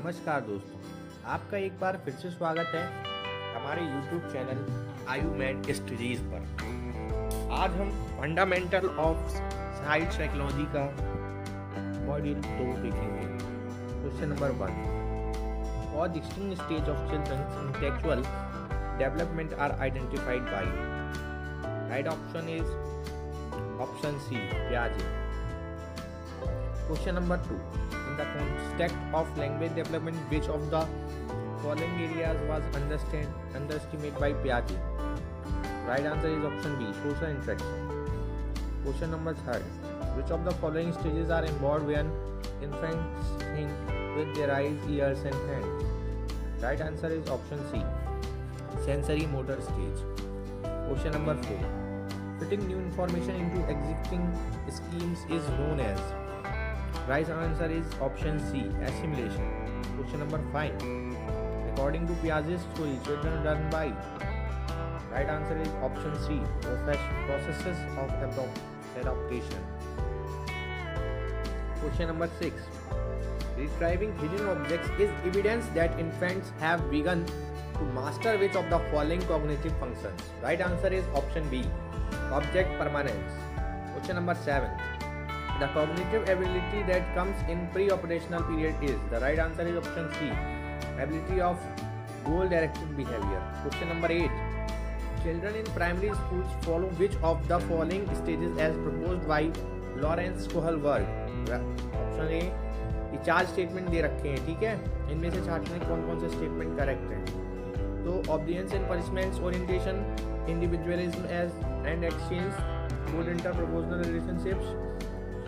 नमस्कार दोस्तों, आपका एक बार फिर से स्वागत है हमारे YouTube चैनल आयुमेड स्टडीज पर। आज हम फंडामेंटल ऑफ चाइल्ड साइकोलॉजी का मॉड्यूल 2 देखेंगे। Question number 1, four distinct stage of children's intellectual development are identified by. Right option is option C, पियाजे। Question number 2. In the context of language development, which of the following areas was underestimated by Piaget? Right answer is option B, social interaction. Question number 3. Which of the following stages are involved when infants think with their eyes, ears and hands? Right answer is option C, sensory motor stage. Question number 4. Fitting new information into existing schemes is known as. Right answer is option C, assimilation. Question number 5. According to Piaget's theory, children learn by. Right answer is option C, processes of adaptation. Question number 6. Retrieving hidden objects is evidence that infants have begun to master which of the following cognitive functions? Right answer is option B, object permanence. Question number 7. The cognitive ability that comes in pre-operational period is. The right answer is option C, ability of goal-directed behavior. Question number 8. Children in primary schools follow which of the following stages as proposed by Lawrence Kohlberg? Option A, ये 4 statement दे रखे हैं, ठीक है। इनमें से छात्र ने कौन कौन से स्टेटमेंट करेक्ट हैं? तो obedience and punishments, orientation, individualism and exchange, good interpersonal relationships,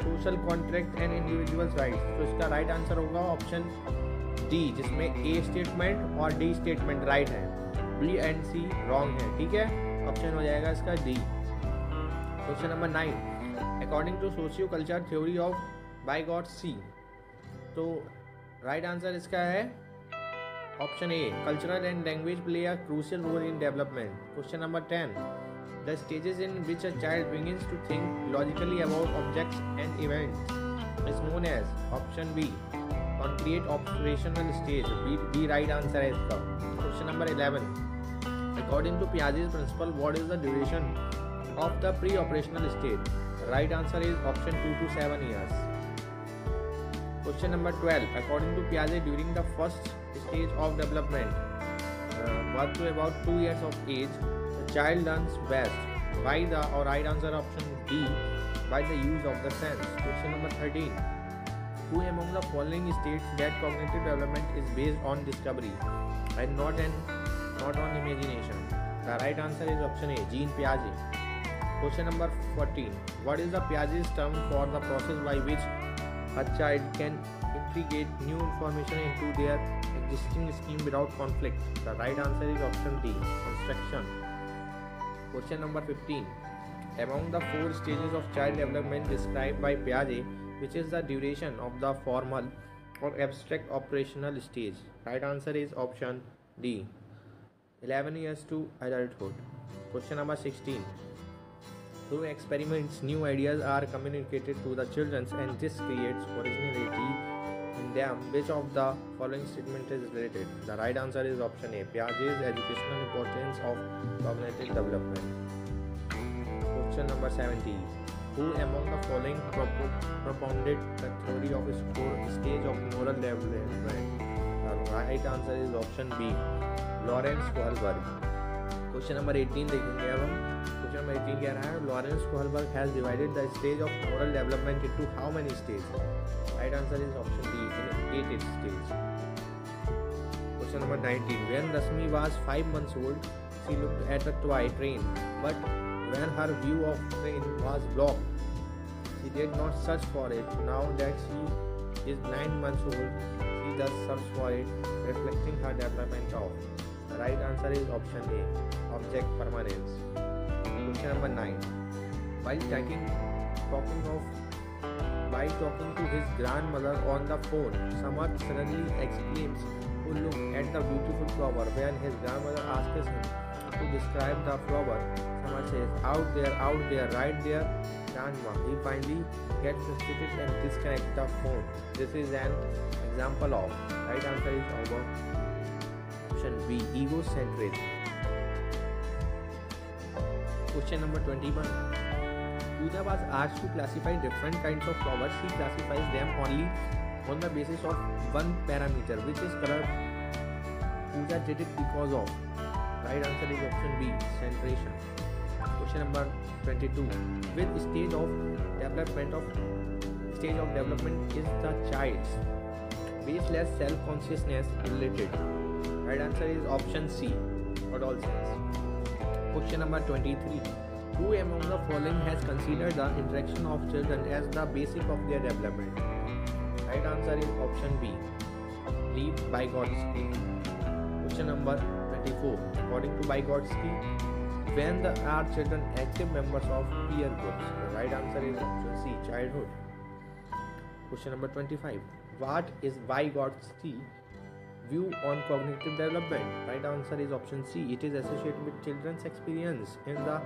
social contract and individual rights. तो इसका राइट आंसर होगा ऑप्शन डी, जिसमें ए स्टेटमेंट और डी स्टेटमेंट राइट है, बी एंड सी रॉन्ग है, ठीक है। ऑप्शन हो जाएगा इसका D. Question number 9. According to socio culture theory of Vygotsky, तो राइट आंसर इसका है option A, cultural and language play a crucial role in development. Question number 10. The stages in which a child begins to think logically about objects and events is known as. Option B, concrete observational stage. B right answer is the. Question number 11. According to Piaget's principle, what is the duration of the pre-operational stage? Right answer is option 2 to 7 years. Question number 12. According to Piaget, during the first stage of development, birth to about 2 years of age, child learns best. Why? The or right answer option D, by the use of the sense. Question number 13. Who among the following states that cognitive development is based on discovery and not on imagination? The right answer is option A, Jean Piaget. Question number 14. What is the Piaget's term for the process by which a child can integrate new information into their existing scheme without conflict? The right answer is option D, construction. Question number 15. Among the 4 stages of child development described by Piaget, which is the duration of the formal or abstract operational stage? Right answer is option D, 11 years to adulthood. Question number 16. Through experiments, new ideas are communicated to the children and this creates originality in them. Which of the following statement is related? The right answer is option A, Piaget's educational importance of cognitive development. Question number 17. Who among the following propounded the theory of stage of moral development? The right answer is option B, Lawrence Kohlberg. Question number 18 देखेंगे अब हम। Question number 18 कह रहा है, Lawrence Kohlberg has divided the stage of moral development into how many stages? Right answer is option D, in 8 stages. Question number 19. When Rasmi was 5 months old, she looked at a toy train, but when her view of train was blocked, she did not search for it. Now that she is 9 months old, she does search for it, reflecting her development of. The right answer is option A, object permanence. Question number 9. While talking to his grandmother on the phone, Samarth suddenly exclaims, "Oh, look at the beautiful flower." When his grandmother asks him To describe the flower, someone says, out there, right there, grandma. He finally gets frustrated and disconnects the phone. This is an example of. Right answer is option B, egocentrism. Question number 21. Pooja was asked to classify different kinds of flowers. She classifies them only on the basis of one parameter, which is color. Pooja did it because of. Right answer is option B, centration. Question number 22. Which stage of development is the child's baseless self-consciousness related? Right answer is option C, adolescence. Question number 23. Who among the following has considered the interaction of children as the basic of their development? Right answer is option B, Lev Vygotsky. Question number 24. According to Vygotsky, when are children active members of peer groups? The right answer is option C, childhood. Question number 25. What is Vygotsky view on cognitive development? Right answer is option C. It is associated with children's experience in the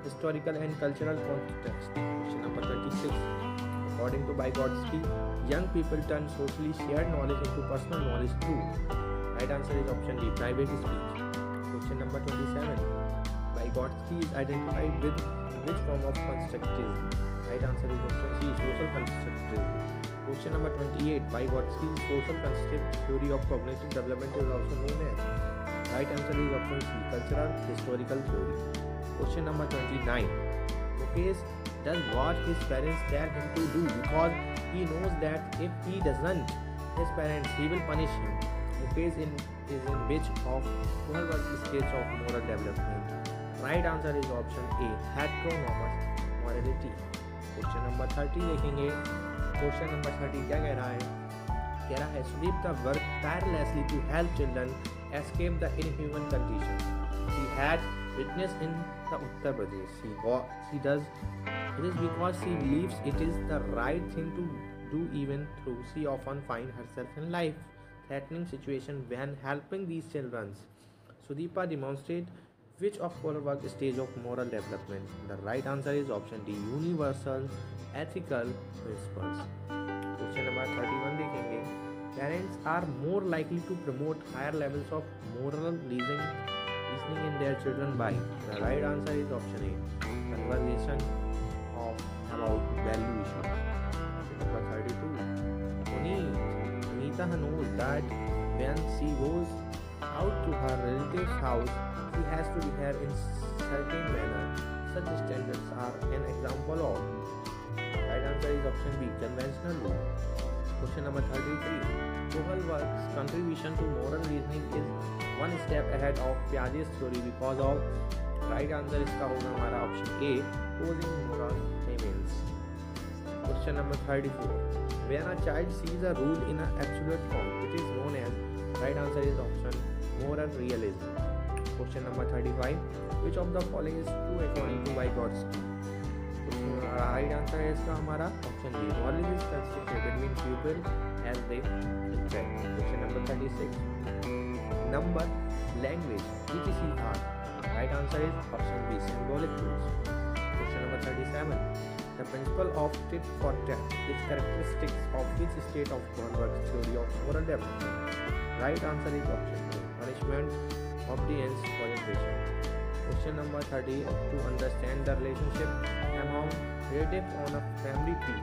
historical and cultural context. Question number 26. According to Vygotsky, young people turn socially shared knowledge into personal knowledge too. Right answer is option D, private speech. Question number 27. Vygotsky is identified with which form of constructivism? Right answer is option C, social constructivism. Question number 28. Vygotski's social constructive theory of cognitive development is also known as. Right answer is option C, cultural historical theory. Question number 29. Mukesh does what his parents tell him to do because he knows that if he doesn't, his parents will punish him. Mukesh is in which of Kohlberg's stage of moral development? Right answer is option A, heteronomous morality. Question number 30 देखेंगे. Question number 30 क्या कह रहा है? कह रहा है Sudipta worked tirelessly to help children escape the inhuman condition she had witnessed in the Uttar Pradesh. She does it is because she believes it is the right thing to do, even though she often finds herself in life-threatening situation when helping these children. Sudeepa demonstrates which of Kohlberg's stage of moral development? The right answer is option D, universal ethical principles. Question number 31 देखेंगे. Parents are more likely to promote higher levels of moral reasoning in their children by. The right answer is option A, conversation about value issues. Question number 32. Sunita knows that when she goes out to her relative's house, she has to behave in certain manner. Such standards are an example of. Right answer is option B, conventional law. Question number 33. Kohlberg's contribution to moral reasoning is one step ahead of Piaget's theory because of. Right answer इसका होगा हमारा option A, posing moral demands. Question number 34. When a child sees a rule in an absolute form, it is known as. Right answer is option moral realism. Question number 35. Which of the following is true according to Vygotsky? Right answer है इसका हमारा option B. Knowledge is constructed between people as they interact. Question number 36. Number, language, etc. are. Right answer is option B, symbolic tools. Question number 37. The principle of tit for tat is characteristics of which state of Kohlberg's theory of moral development? Right answer is option A, punishment, obedience, orientation. Question number 30. To understand the relationship among relatives on a family tree,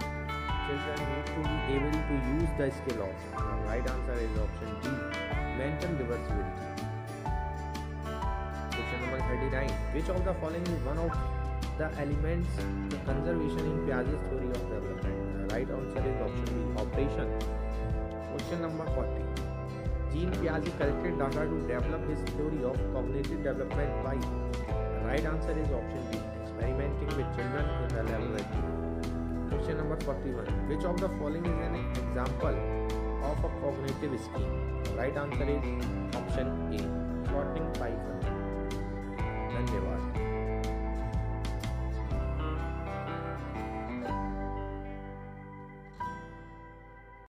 children need to be able to use the skill of. Right answer is option D, mental reversibility. Question number 39. Which of the following is one of the elements of conservation in Piaget's theory of development? Right answer is option B, operation. Question number 40. Jean Piaget corrected Dada to develop his theory of cognitive development by. Right answer is option B, experimenting with children in the laboratory. Question number 41. Which of the following is an example of a cognitive scheme? Right answer is option A, shortening cipher. धन्यवाद.